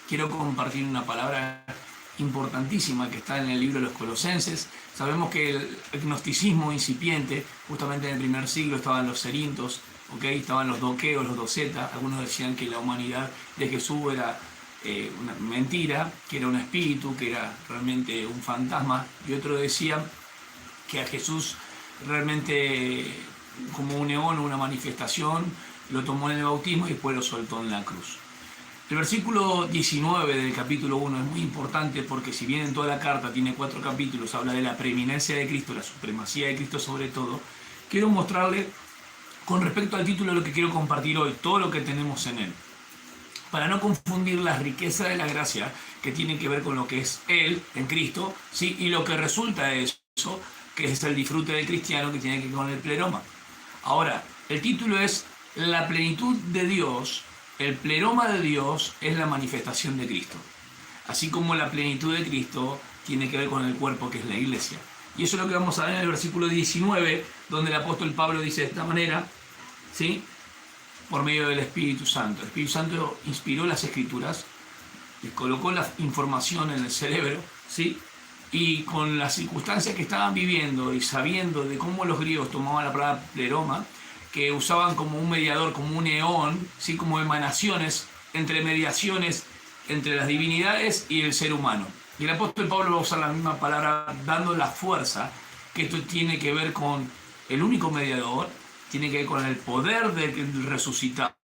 quiero compartir una palabra importantísima que está en el libro de los Colosenses. Sabemos que el gnosticismo incipiente, justamente en el primer siglo estaban los cerintos, ¿okay? Estaban los doqueos, los docetas. Algunos decían que la humanidad de Jesús era una mentira, que era un espíritu, que era realmente un fantasma, y otros decían que a Jesús realmente como un eón, una manifestación, lo tomó en el bautismo y después lo soltó en la cruz. El versículo 19 del capítulo 1 es muy importante porque si bien en toda la carta tiene 4 capítulos, habla de la preeminencia de Cristo, la supremacía de Cristo sobre todo, quiero mostrarle con respecto al título lo que quiero compartir hoy, todo lo que tenemos en él. Para no confundir la riqueza de la gracia que tiene que ver con lo que es Él en Cristo, ¿sí? Y lo que resulta de eso, que es el disfrute del cristiano que tiene que ver con el pleroma. Ahora, el título es La plenitud de Dios. El pleroma de Dios es la manifestación de Cristo. Así como la plenitud de Cristo tiene que ver con el cuerpo que es la iglesia. Y eso es lo que vamos a ver en el versículo 19, donde el apóstol Pablo dice de esta manera, ¿sí? Por medio del Espíritu Santo. El Espíritu Santo inspiró las Escrituras, y colocó la información en el cerebro, ¿sí? Y con las circunstancias que estaban viviendo y sabiendo de cómo los griegos tomaban la palabra pleroma, que usaban como un mediador, como un eón, ¿sí? Como emanaciones, entre mediaciones entre las divinidades y el ser humano. Y el apóstol Pablo va a usar la misma palabra, dando la fuerza, que esto tiene que ver con el único mediador, tiene que ver con el poder del resucitado,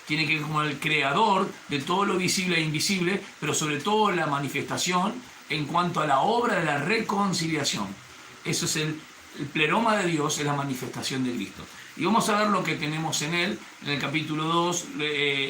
tiene que ver con el creador de todo lo visible e invisible, pero sobre todo la manifestación en cuanto a la obra de la reconciliación. Eso es el pleroma de Dios, es la manifestación de Cristo. Y vamos a ver lo que tenemos en Él, en el capítulo 2,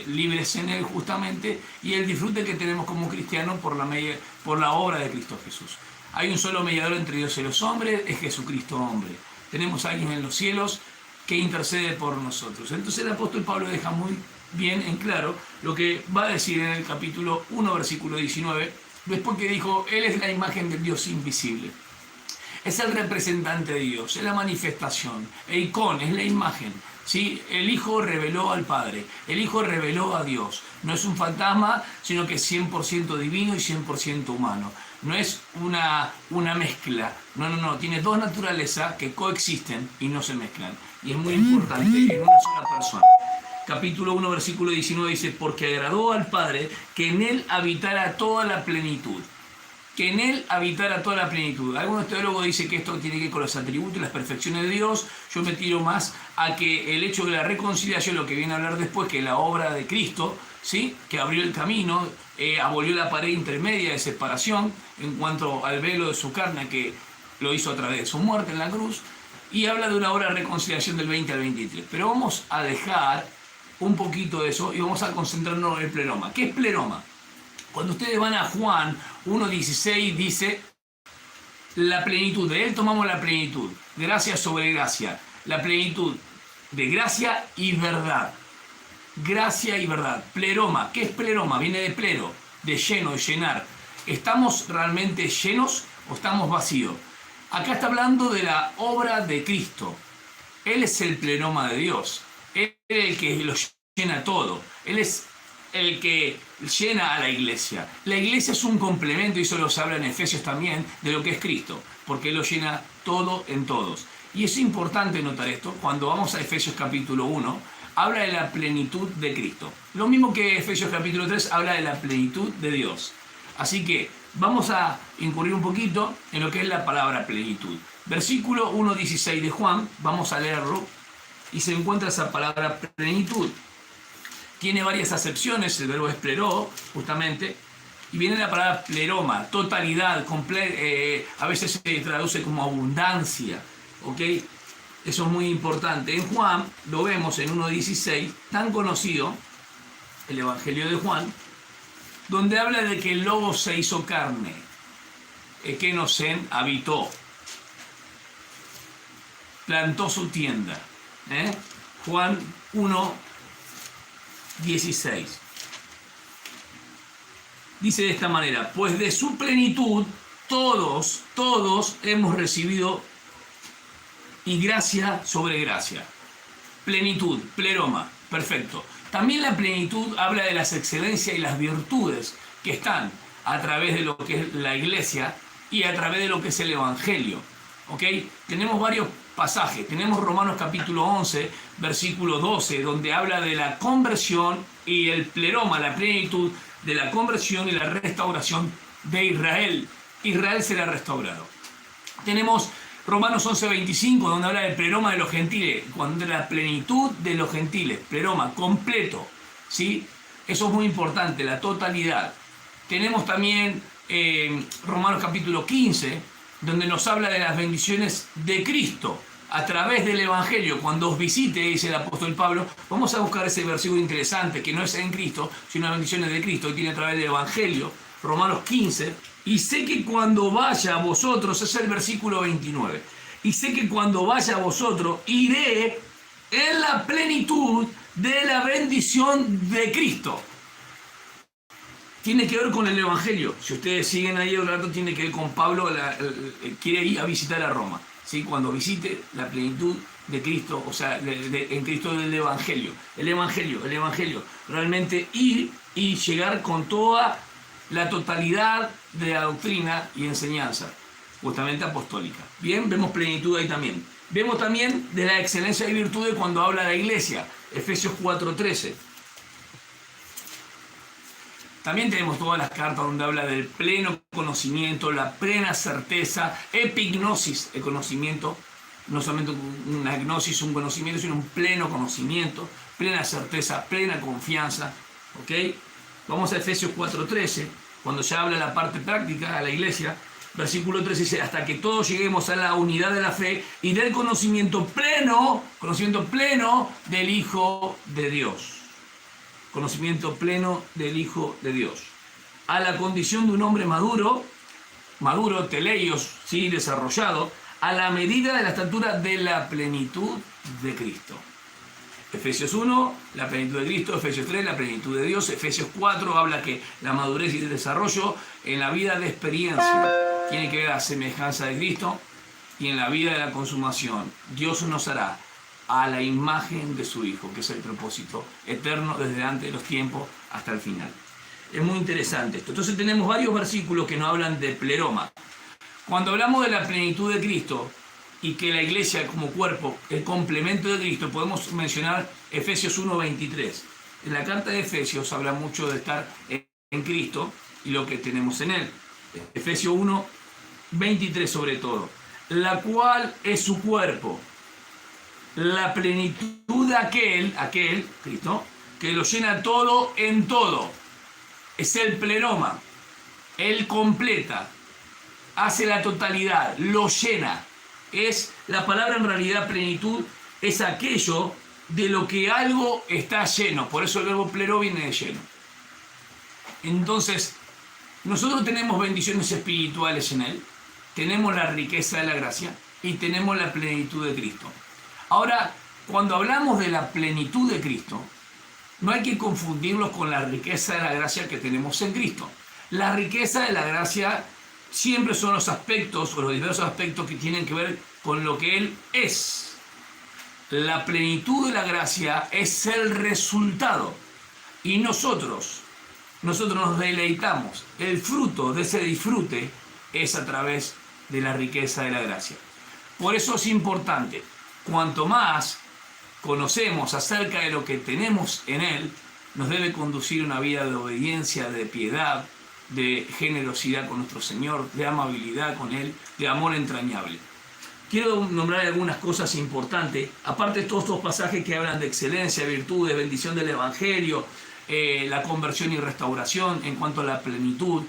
libres en Él justamente, y el disfrute que tenemos como cristianos por la obra de Cristo Jesús. Hay un solo mediador entre Dios y los hombres, es Jesucristo hombre. Tenemos a alguien en los cielos que intercede por nosotros. Entonces el apóstol Pablo deja muy bien en claro lo que va a decir en el capítulo 1, versículo 19, después que dijo, Él es la imagen del Dios invisible. Es el representante de Dios, es la manifestación, el icón, es la imagen. ¿Sí? El Hijo reveló al Padre, el Hijo reveló a Dios. No es un fantasma, sino que es 100% divino y 100% humano. No es una mezcla, no, tiene dos naturalezas que coexisten y no se mezclan. Y es muy importante en una sola persona. Capítulo 1, versículo 19 dice, porque agradó al Padre que en Él habitara toda la plenitud. Que en Él habitara toda la plenitud. Algunos teólogos dicen que esto tiene que ver con los atributos y las perfecciones de Dios. Yo me tiro más a que el hecho de la reconciliación, lo que viene a hablar después, que la obra de Cristo, ¿sí? Que abrió el camino, abolió la pared intermedia de separación en cuanto al velo de su carne, que lo hizo a través de su muerte en la cruz, y habla de una obra de reconciliación del 20 al 23. Pero vamos a dejar un poquito de eso y vamos a concentrarnos en el pleroma. ¿Qué es pleroma? Cuando ustedes van a Juan 1.16 dice, la plenitud, de Él tomamos la plenitud, gracia sobre gracia, la plenitud de gracia y verdad. Gracia y verdad. Pleroma, ¿qué es pleroma? Viene de plero, de lleno, de llenar. ¿Estamos realmente llenos o estamos vacíos? Acá está hablando de la obra de Cristo. Él es el pleroma de Dios. Él es el que lo llena todo. Él es el que llena a la iglesia. La iglesia es un complemento, y eso lo se habla en Efesios también, de lo que es Cristo, porque Él lo llena todo en todos. Y es importante notar esto, cuando vamos a Efesios capítulo 1, habla de la plenitud de Cristo. Lo mismo que Efesios capítulo 3 habla de la plenitud de Dios. Así que vamos a incurrir un poquito en lo que es la palabra plenitud. Versículo 1.16 de Juan, vamos a leerlo, y se encuentra esa palabra plenitud. Tiene varias acepciones, el verbo es pleró, justamente, y viene la palabra pleroma, totalidad, a veces se traduce como abundancia, ¿ok? Eso es muy importante. En Juan, lo vemos en 1.16, tan conocido, el Evangelio de Juan, donde habla de que el Logos se hizo carne, Ekenosen habitó, plantó su tienda. Juan 1.16. Dice de esta manera, pues de su plenitud todos hemos recibido y gracia sobre gracia. Plenitud, pleroma, perfecto. También la plenitud habla de las excelencias y las virtudes que están a través de lo que es la iglesia y a través de lo que es el evangelio. ¿Ok? Tenemos varios pasajes. Tenemos Romanos capítulo 11, versículo 12, donde habla de la conversión y el pleroma, la plenitud de la conversión y la restauración de Israel. Israel será restaurado. Tenemos Romanos 11, 25, donde habla del pleroma de los gentiles, cuando la plenitud de los gentiles, pleroma completo, ¿sí? Eso es muy importante, la totalidad. Tenemos también Romanos capítulo 15, donde nos habla de las bendiciones de Cristo a través del Evangelio. Cuando os visite, dice el apóstol Pablo, vamos a buscar ese versículo interesante, que no es en Cristo, sino las bendiciones de Cristo, y tiene a través del Evangelio, Romanos 15, y sé que cuando vaya a vosotros, es el versículo 29, y sé que cuando vaya a vosotros, iré en la plenitud de la bendición de Cristo. Tiene que ver con el Evangelio. Si ustedes siguen ahí el rato, tiene que ver con Pablo, quiere ir a visitar a Roma. ¿Sí? Cuando visite la plenitud de Cristo, o sea, en Cristo del Evangelio. El Evangelio. Realmente ir y llegar con toda la totalidad de la doctrina y enseñanza, justamente apostólica. Bien, vemos plenitud ahí también. Vemos también de la excelencia y virtudes cuando habla de la iglesia. Efesios 4:13. También tenemos todas las cartas donde habla del pleno conocimiento, la plena certeza, epignosis, el conocimiento, no solamente una gnosis, un conocimiento, sino un pleno conocimiento, plena certeza, plena confianza. ¿Ok? Vamos a Efesios 4:13, cuando ya habla la parte práctica a la iglesia. Versículo 13 dice, hasta que todos lleguemos a la unidad de la fe y del conocimiento pleno del Hijo de Dios. Conocimiento pleno del Hijo de Dios, a la condición de un hombre maduro, teleios, ¿sí? Desarrollado, a la medida de la estatura de la plenitud de Cristo. Efesios 1, la plenitud de Cristo. Efesios 3, la plenitud de Dios. Efesios 4 habla que la madurez y el desarrollo en la vida de experiencia tiene que ver a la semejanza de Cristo, y en la vida de la consumación Dios nos hará a la imagen de su Hijo, que es el propósito eterno desde antes de los tiempos hasta el final. Es muy interesante esto. Entonces tenemos varios versículos que nos hablan de pleroma. Cuando hablamos de la plenitud de Cristo y que la iglesia como cuerpo, el complemento de Cristo, podemos mencionar Efesios 1:23. En la carta de Efesios habla mucho de estar en Cristo y lo que tenemos en Él. Efesios 1:23 sobre todo. La cual es su cuerpo, la plenitud de aquel, Cristo, que lo llena todo en todo. Es el pleroma. Él completa, hace la totalidad, lo llena. Es la palabra en realidad plenitud, es aquello de lo que algo está lleno. Por eso el verbo plero viene de lleno. Entonces, nosotros tenemos bendiciones espirituales en Él, tenemos la riqueza de la gracia y tenemos la plenitud de Cristo. Ahora, cuando hablamos de la plenitud de Cristo, no hay que confundirlos con la riqueza de la gracia que tenemos en Cristo. La riqueza de la gracia siempre son los aspectos o los diversos aspectos que tienen que ver con lo que Él es. La plenitud de la gracia es el resultado. Y nosotros nos deleitamos. El fruto de ese disfrute es a través de la riqueza de la gracia. Por eso es importante. Cuanto más conocemos acerca de lo que tenemos en Él, nos debe conducir una vida de obediencia, de piedad, de generosidad con nuestro Señor, de amabilidad con Él, de amor entrañable. Quiero nombrar algunas cosas importantes, aparte de todos estos pasajes que hablan de excelencia, virtudes, bendición del Evangelio, la conversión y restauración en cuanto a la plenitud.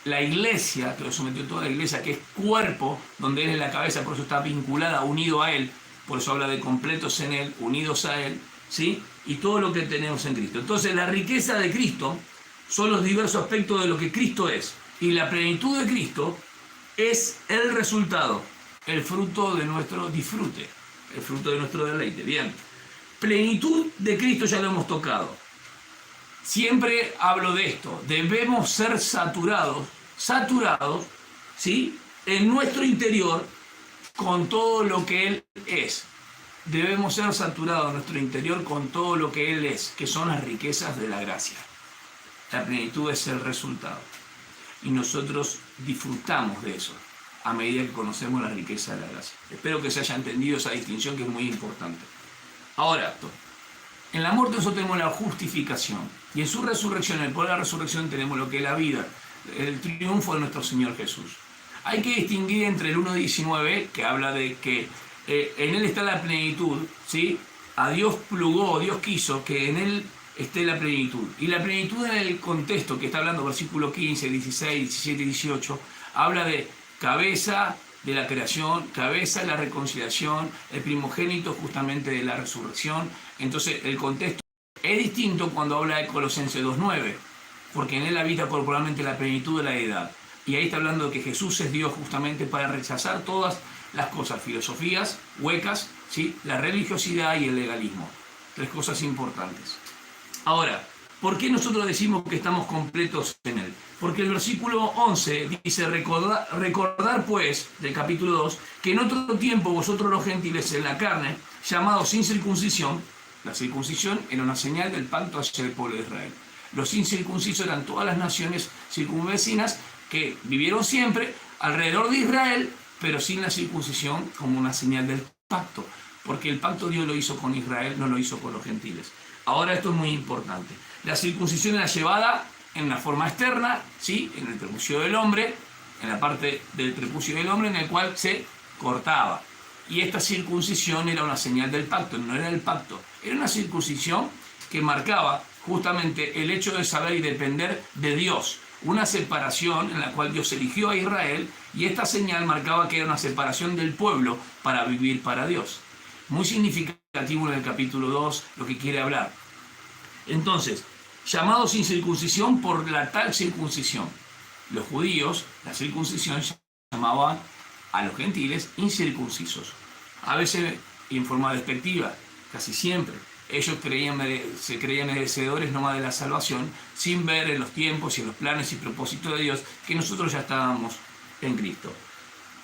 La iglesia, que lo sometió toda la iglesia, que es cuerpo, donde Él es la cabeza, por eso está vinculada, unido a Él. Por eso habla de completos en Él, unidos a Él, ¿sí? Y todo lo que tenemos en Cristo. Entonces, la riqueza de Cristo son los diversos aspectos de lo que Cristo es. Y la plenitud de Cristo es el resultado, el fruto de nuestro disfrute, el fruto de nuestro deleite. Bien, plenitud de Cristo ya lo hemos tocado. Siempre hablo de esto. Debemos ser saturados, ¿sí? En nuestro interior, con todo lo que Él es. debemos ser saturados en nuestro interior con todo lo que Él es, que son las riquezas de la gracia. La plenitud es el resultado. Y nosotros disfrutamos de eso a medida que conocemos la riqueza de la gracia. Espero que se haya entendido esa distinción, que es muy importante. Ahora, en la muerte nosotros tenemos la justificación. Y en su resurrección, en el poder de la resurrección, tenemos lo que es la vida, el triunfo de nuestro Señor Jesús. Hay que distinguir entre el 1.19, que habla de que en Él está la plenitud, ¿sí? A Dios plugó, Dios quiso que en Él esté la plenitud. Y la plenitud en el contexto que está hablando, versículo 15, 16, 17 y 18, habla de cabeza de la creación, cabeza de la reconciliación, el primogénito justamente de la resurrección. Entonces el contexto es distinto cuando habla de Colosenses 2.9, porque en Él habita corporalmente la plenitud de la deidad. Y ahí está hablando de que Jesús es Dios justamente para rechazar todas las cosas, filosofías huecas, ¿sí? La religiosidad y el legalismo. Tres cosas importantes. Ahora, ¿por qué nosotros decimos que estamos completos en Él? Porque el versículo 11 dice, recordar pues, del capítulo 2, que en otro tiempo vosotros los gentiles en la carne, llamados sin circuncisión, la circuncisión era una señal del pacto hacia el pueblo de Israel. Los incircuncisos eran todas las naciones circunvecinas que vivieron siempre alrededor de Israel, pero sin la circuncisión como una señal del pacto, porque el pacto Dios lo hizo con Israel, no lo hizo con los gentiles. Ahora esto es muy importante. La circuncisión era llevada en la forma externa, ¿sí? En el prepucio del hombre, en la parte del prepucio del hombre en el cual se cortaba. Y esta circuncisión era una señal del pacto, no era el pacto. Era una circuncisión que marcaba justamente el hecho de saber y depender de Dios. Una separación en la cual Dios eligió a Israel, y esta señal marcaba que era una separación del pueblo para vivir para Dios. Muy significativo en el capítulo 2 lo que quiere hablar. Entonces, llamados sin circuncisión por la tal circuncisión. Los judíos, la circuncisión, llamaban a los gentiles incircuncisos. A veces en forma despectiva, casi siempre. Ellos se creían merecedores nomás de la salvación, sin ver en los tiempos y en los planes y propósitos de Dios que nosotros ya estábamos en Cristo.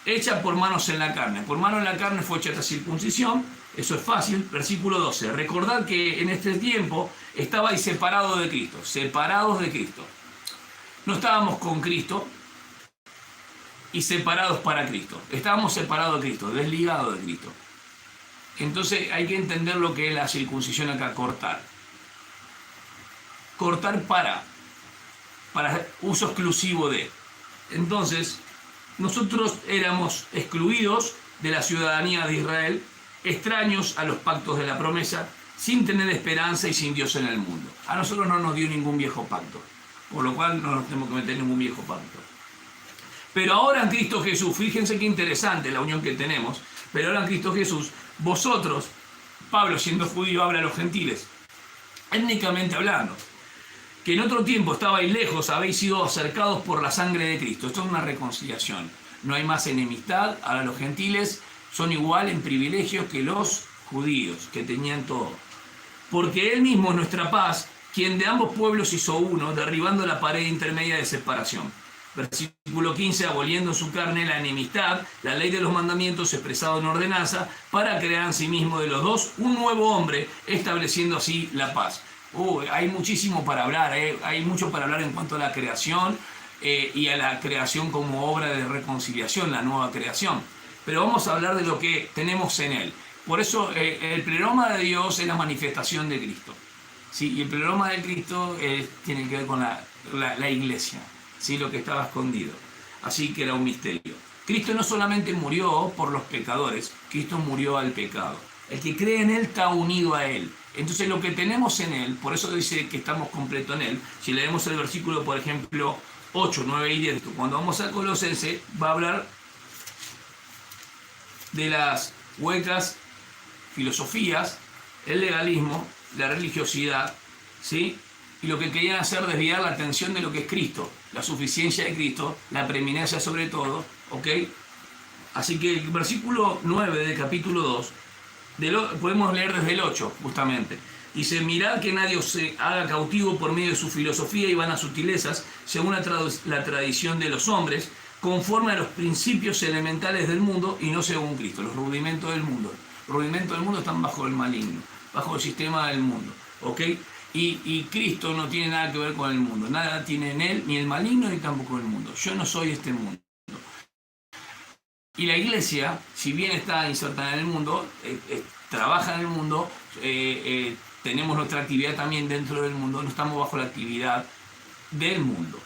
Hecha por manos en la carne. Por mano en la carne fue hecha esta circuncisión. Eso es fácil. Versículo 12. Recordad que en este tiempo estabais separados de Cristo. Separados de Cristo. No estábamos con Cristo y separados para Cristo. Estábamos separados de Cristo, desligados de Cristo. Entonces hay que entender lo que es la circuncisión acá, cortar. Cortar para uso exclusivo de. Entonces, nosotros éramos excluidos de la ciudadanía de Israel, extraños a los pactos de la promesa, sin tener esperanza y sin Dios en el mundo. A nosotros no nos dio ningún viejo pacto, por lo cual no nos tenemos que meter en ningún viejo pacto. Pero ahora en Cristo Jesús, fíjense qué interesante la unión que tenemos, pero ahora en Cristo Jesús, vosotros, Pablo siendo judío habla a los gentiles, étnicamente hablando, que en otro tiempo estabais lejos, habéis sido acercados por la sangre de Cristo. Esto es una reconciliación. No hay más enemistad. Ahora los gentiles son igual en privilegios que los judíos, que tenían todo. Porque Él mismo es nuestra paz, quien de ambos pueblos hizo uno, derribando la pared intermedia de separación. Versículo 15, aboliendo en su carne la enemistad, la ley de los mandamientos expresado en ordenanza, para crear en sí mismo de los dos un nuevo hombre, estableciendo así la paz. Hay muchísimo para hablar, hay mucho para hablar en cuanto a la creación y a la creación como obra de reconciliación, la nueva creación. Pero vamos a hablar de lo que tenemos en Él. Por eso el pleroma de Dios es la manifestación de Cristo. ¿Sí? Y el pleroma de Cristo tiene que ver con la iglesia, ¿sí? Lo que estaba escondido. Así que era un misterio. Cristo no solamente murió por los pecadores, Cristo murió al pecado. El que cree en Él está unido a Él. Entonces lo que tenemos en Él, por eso dice que estamos completos en Él. Si leemos el versículo, por ejemplo, 8, 9 y 10, cuando vamos a Colosenses, va a hablar de las huecas filosofías, el legalismo, la religiosidad, ¿sí? Y lo que querían hacer, desviar la atención de lo que es Cristo, la suficiencia de Cristo, la preeminencia sobre todo, ¿ok? Así que el versículo 9 del capítulo 2, podemos leer desde el 8, justamente. Dice, mirad que nadie os haga cautivo por medio de su filosofía y vanas sutilezas, según la tradición de los hombres, conforme a los principios elementales del mundo y no según Cristo, los rudimentos del mundo. rudimentos del mundo están bajo el maligno, bajo el sistema del mundo, ¿ok? Y Cristo no tiene nada que ver con el mundo, nada tiene en él, ni el maligno ni tampoco el mundo. Yo no soy este mundo. Y la iglesia, si bien está insertada en el mundo, trabaja en el mundo, tenemos nuestra actividad también dentro del mundo, no estamos bajo la actividad del mundo.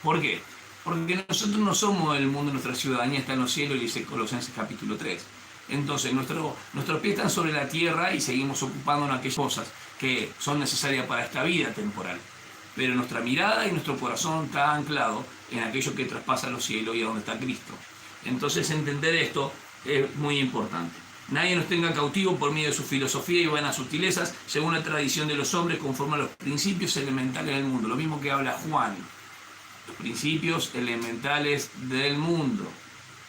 ¿Por qué? Porque nosotros no somos el mundo, nuestra ciudadanía está en los cielos, y dice Colosenses capítulo 3. Entonces nuestros pies están sobre la tierra y seguimos ocupándonos aquellas cosas que son necesarias para esta vida temporal. Pero nuestra mirada y nuestro corazón está anclado en aquello que traspasa los cielos y a donde está Cristo. Entonces entender esto es muy importante. Nadie nos tenga cautivo por medio de su filosofía y buenas sutilezas, según la tradición de los hombres, conforme a los principios elementales del mundo. Lo mismo que habla Juan, los principios elementales del mundo,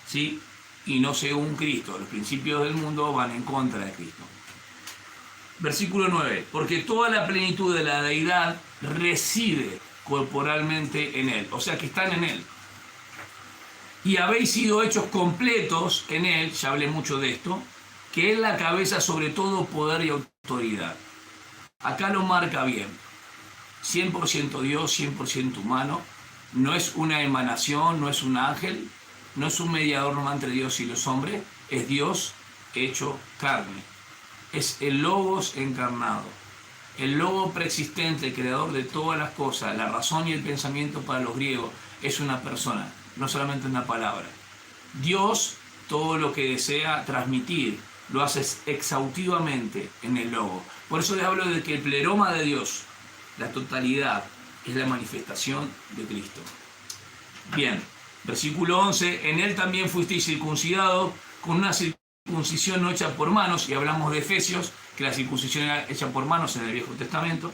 ¿sí? Y no según Cristo. Los principios del mundo van en contra de Cristo. Versículo 9. Porque toda la plenitud de la deidad reside corporalmente en Él. O sea que están en Él. Y habéis sido hechos completos en Él, ya hablé mucho de esto, que es la cabeza sobre todo poder y autoridad. Acá lo marca bien. 100% Dios, 100% humano. No es una emanación, no es un ángel, no es un mediador nomás entre Dios y los hombres, es Dios hecho carne. Es el Logos encarnado. El Logo preexistente, el creador de todas las cosas, la razón y el pensamiento para los griegos, es una persona, no solamente una palabra. Dios, todo lo que desea transmitir, lo hace exhaustivamente en el Logo. Por eso les hablo de que el pleroma de Dios, la totalidad, es la manifestación de Cristo. Bien, versículo 11, en Él también fuisteis circuncidados con una circuncisión no hecha por manos, y hablamos de Efesios, que la circuncisión era hecha por manos en el Viejo Testamento,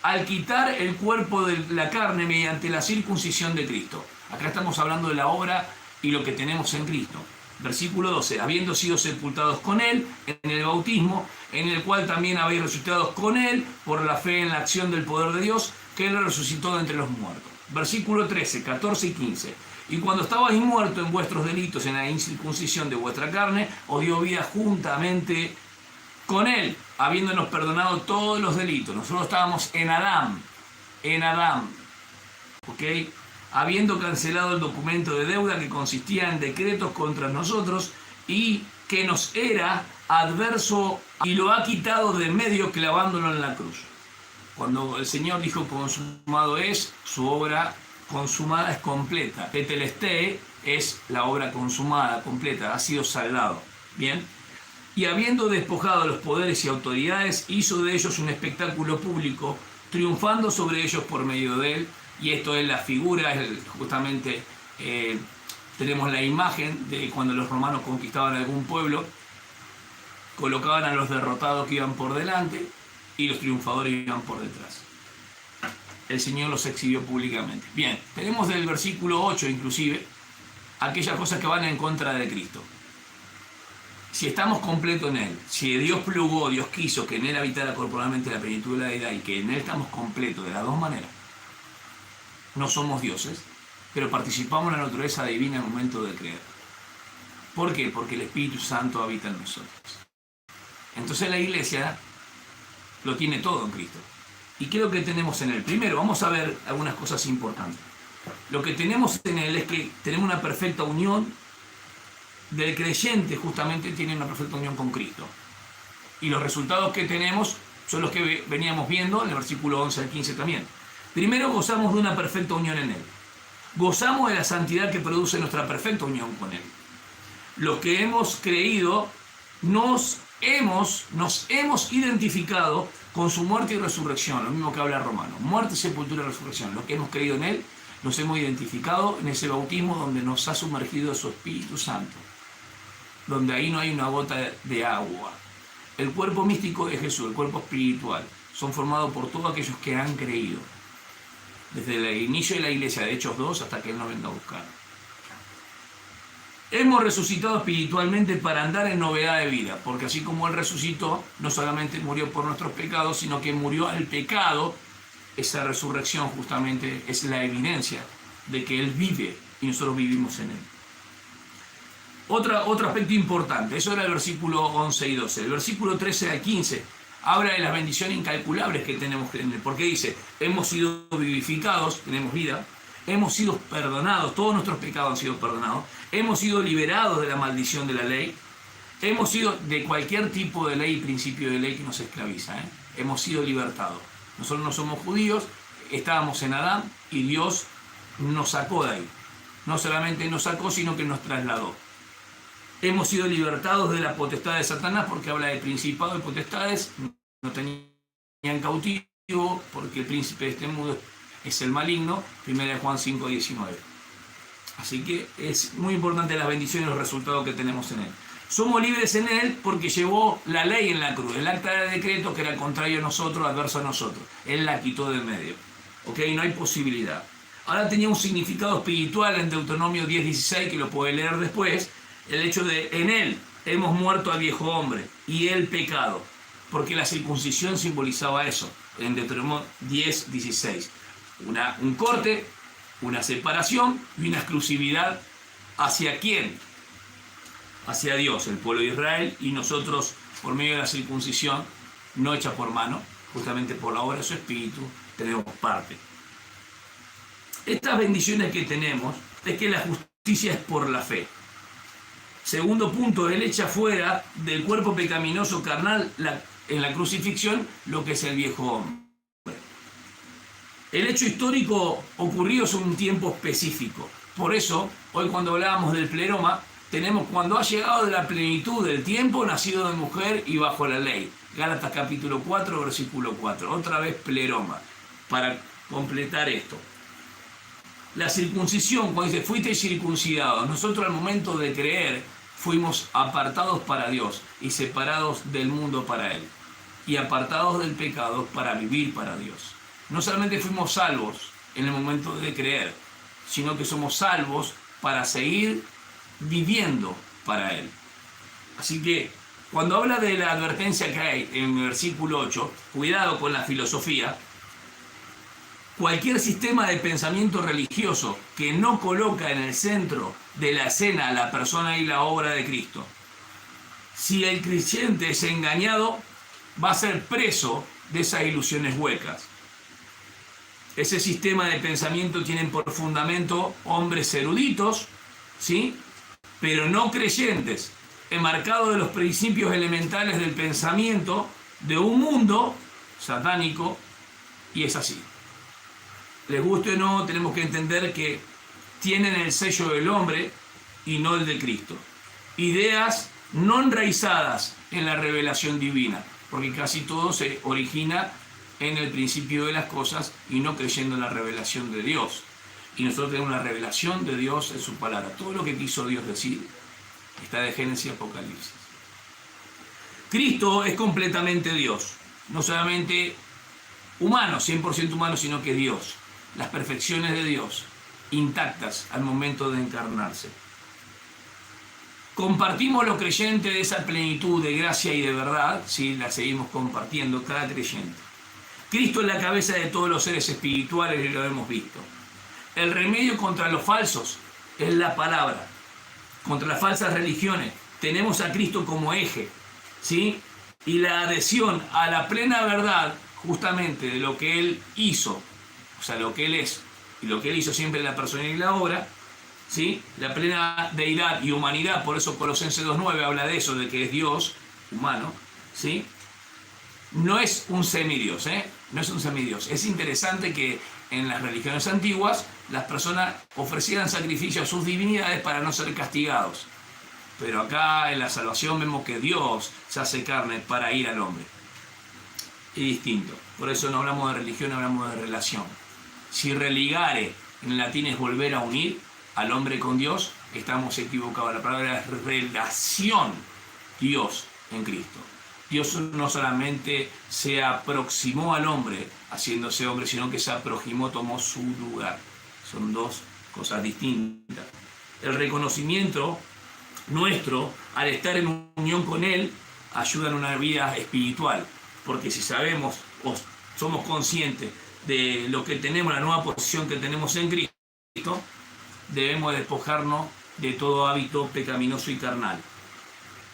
al quitar el cuerpo de la carne mediante la circuncisión de Cristo. Acá estamos hablando de la obra y lo que tenemos en Cristo. Versículo 12, habiendo sido sepultados con Él en el bautismo, en el cual también habéis resucitado con Él por la fe en la acción del poder de Dios, que Él resucitó de entre los muertos. Versículo 13, 14 y 15. Y cuando estabais muertos en vuestros delitos, en la incircuncisión de vuestra carne, os dio vida juntamente con Él, habiéndonos perdonado todos los delitos. Nosotros estábamos en Adán, ¿ok? Habiendo cancelado el documento de deuda que consistía en decretos contra nosotros y que nos era adverso, y lo ha quitado de en medio clavándolo en la cruz. Cuando el Señor dijo consumado es, su obra consumada es completa. Tetelestai es la obra consumada, completa, ha sido saldado. Bien. Y habiendo despojado los poderes y autoridades, hizo de ellos un espectáculo público, triunfando sobre ellos por medio de Él. Y esto es la figura, justamente tenemos la imagen de cuando los romanos conquistaban algún pueblo, colocaban a los derrotados que iban por delante y los triunfadores iban por detrás. El Señor los exhibió públicamente. Bien, tenemos del versículo 8 inclusive aquellas cosas que van en contra de Cristo. Si estamos completos en Él, si Dios plugó, Dios quiso que en Él habitara corporalmente la plenitud de la deidad y que en Él estamos completos de las dos maneras, no somos dioses, pero participamos en la naturaleza divina en el momento de creer. ¿Por qué? Porque el Espíritu Santo habita en nosotros. Entonces la iglesia lo tiene todo en Cristo. ¿Y qué es lo que tenemos en Él? Primero, vamos a ver algunas cosas importantes. Lo que tenemos en Él es que tenemos una perfecta unión. Del creyente justamente tiene una perfecta unión con Cristo. Y los resultados que tenemos son los que veníamos viendo en el versículo 11 al 15 también. Primero, gozamos de una perfecta unión en Él. Gozamos de la santidad que produce nuestra perfecta unión con Él. Los que hemos creído nos hemos identificado con su muerte y resurrección, lo mismo que habla Romanos. Muerte, sepultura y resurrección. Los que hemos creído en Él nos hemos identificado en ese bautismo donde nos ha sumergido su Espíritu Santo, donde ahí no hay una gota de agua. El cuerpo místico de Jesús, el cuerpo espiritual, son formados por todos aquellos que han creído, desde el inicio de la iglesia, de Hechos 2, hasta que Él nos venga a buscar. Hemos resucitado espiritualmente para andar en novedad de vida, porque así como Él resucitó, no solamente murió por nuestros pecados, sino que murió al pecado. Esa resurrección justamente es la evidencia de que Él vive y nosotros vivimos en Él. Otro aspecto importante, eso era el versículo 11 y 12. El versículo 13 al 15 habla de las bendiciones incalculables que tenemos en él, porque dice, hemos sido vivificados, tenemos vida, hemos sido perdonados, todos nuestros pecados han sido perdonados, hemos sido liberados de la maldición de la ley, hemos sido de cualquier tipo de ley y principio de ley que nos esclaviza, hemos sido libertados. Nosotros no somos judíos, estábamos en Adán y Dios nos sacó de ahí. No solamente nos sacó, sino que nos trasladó. Hemos sido libertados de la potestad de Satanás, porque habla de principado y potestades, no tenían cautivo, porque el príncipe de este mundo es el maligno, 1 Juan 5:19. Así que es muy importante las bendiciones y los resultados que tenemos en él. Somos libres en él porque llevó la ley en la cruz, el acta de decreto que era contrario a nosotros, adverso a nosotros. Él la quitó del medio. ¿Ok? No hay posibilidad. Ahora tenía un significado espiritual en Deuteronomio 10:16, que lo puede leer después, el hecho de en él hemos muerto al viejo hombre y el pecado, porque la circuncisión simbolizaba eso, en Deuteronomio 10:16. Un corte, una separación y una exclusividad hacia quién, hacia Dios, el pueblo de Israel, y nosotros por medio de la circuncisión no hecha por mano, justamente por la obra de su espíritu, tenemos parte. Estas bendiciones que tenemos es que la justicia es por la fe. Segundo punto, él echa fuera del cuerpo pecaminoso carnal en la crucifixión lo que es el viejo hombre. El hecho histórico ocurrió en un tiempo específico. Por eso, hoy cuando hablábamos del pleroma, tenemos cuando ha llegado de la plenitud del tiempo, nacido de mujer y bajo la ley. Gálatas capítulo 4, versículo 4. Otra vez pleroma, para completar esto. La circuncisión, cuando dice, fuiste circuncidados, nosotros al momento de creer, fuimos apartados para Dios y separados del mundo para Él. Y apartados del pecado para vivir para Dios. No solamente fuimos salvos en el momento de creer, sino que somos salvos para seguir viviendo para Él. Así que cuando habla de la advertencia que hay en el versículo 8, cuidado con la filosofía, cualquier sistema de pensamiento religioso que no coloca en el centro de la escena a la persona y la obra de Cristo, si el creyente es engañado, va a ser preso de esas ilusiones huecas. Ese sistema de pensamiento tiene por fundamento hombres eruditos, ¿sí?, pero no creyentes, enmarcados de los principios elementales del pensamiento de un mundo satánico, y es así. Les guste o no, tenemos que entender que tienen el sello del hombre y no el de Cristo. Ideas no enraizadas en la revelación divina, porque casi todo se origina en el principio de las cosas y no creyendo en la revelación de Dios. Y nosotros tenemos una revelación de Dios en su palabra. Todo lo que quiso Dios decir está de Génesis y Apocalipsis. Cristo es completamente Dios, no solamente humano, 100% humano, sino que Dios. Las perfecciones de Dios, intactas al momento de encarnarse. Compartimos los creyentes de esa plenitud de gracia y de verdad, si la seguimos compartiendo cada creyente. Cristo es la cabeza de todos los seres espirituales y lo hemos visto. El remedio contra los falsos es la palabra. Contra las falsas religiones tenemos a Cristo como eje, ¿sí? Y la adhesión a la plena verdad justamente de lo que Él hizo, o sea, lo que Él es y lo que Él hizo siempre en la persona y la obra, ¿sí? La plena deidad y humanidad, por eso Colosenses 2:9 habla de eso, de que es Dios humano, ¿sí? No es un semidios, no es un semidios. Es interesante que en las religiones antiguas las personas ofrecieran sacrificio a sus divinidades para no ser castigados. Pero acá en la salvación vemos que Dios se hace carne para ir al hombre. Es distinto. Por eso no hablamos de religión, hablamos de relación. Si religare en latín es volver a unir al hombre con Dios, estamos equivocados. La palabra es relación, Dios en Cristo. Dios no solamente se aproximó al hombre haciéndose hombre, sino que se aproximó, tomó su lugar. Son dos cosas distintas. El reconocimiento nuestro, al estar en unión con Él, ayuda en una vida espiritual. Porque si sabemos o somos conscientes de lo que tenemos, la nueva posición que tenemos en Cristo, debemos despojarnos de todo hábito pecaminoso y carnal.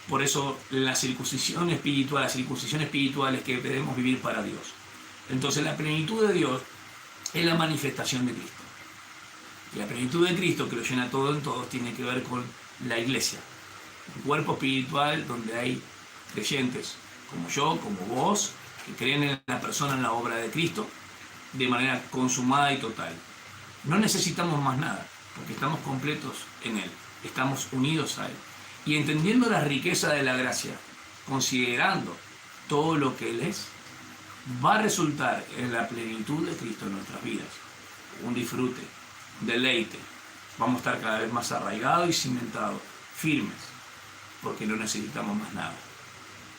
Por eso la circuncisión espiritual es que debemos vivir para Dios. Entonces la plenitud de Dios es la manifestación de Cristo. Y la plenitud de Cristo, que lo llena todo en todos, tiene que ver con la iglesia. Un cuerpo espiritual donde hay creyentes como yo, como vos, que creen en la persona, en la obra de Cristo, de manera consumada y total. No necesitamos más nada, porque estamos completos en Él, estamos unidos a Él. Y entendiendo la riqueza de la gracia, considerando todo lo que Él es, va a resultar en la plenitud de Cristo en nuestras vidas. Un disfrute, deleite. Vamos a estar cada vez más arraigados y cimentados, firmes, porque no necesitamos más nada.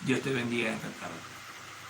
Dios te bendiga esta tarde.